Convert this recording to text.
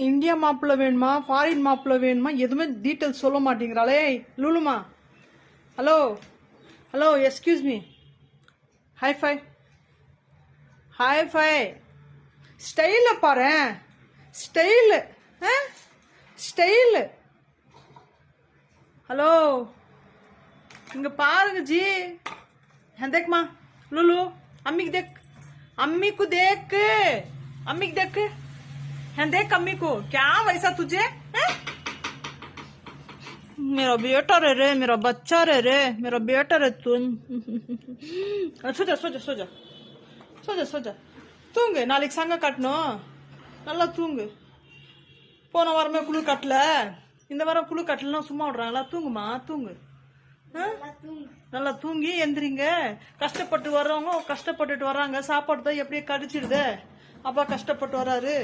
India மாப்பிள்ள வேணுமா foreign மாப்பிள்ள வேணுமா எதுவுமே டீட்டெயில்ஸ் சொல்ல மாட்டேங்கிறாளே லூலுமா. Hello hello excuse me. Hi fi hi fi ஸ்டைல பாரு. Style style. ஹலோ இங்க பாருங்க जी. हाँ देख माँ लुलू अम्मी को देख. अम्मी को देख. अम्मी को देख. हाँ देख अम्मी को. क्या वैसा तुझे है? मेरा बेटा रे मेरा बच्चा रे मेरा बेटा रे तुम. सो जा सो जा सो जा सो जा सो जा. தூங்கு. நாளைக்கு சங்க கட்டணும். நல்லா தூங்கு. போன வாரமே குழு கட்டல, இந்த வாரம் குழு கட்டலாம் சும்மா விடுறாங்களா? தூங்குமா தூங்கு. நல்லா தூங்கி எந்திரிங்க. கஷ்டப்பட்டு வர்றவங்க கஷ்டப்பட்டுட்டு வர்றாங்க. சாப்பாடு தான் எப்படியே கடிச்சிடுது. அப்பா கஷ்டப்பட்டு வர்றாரு.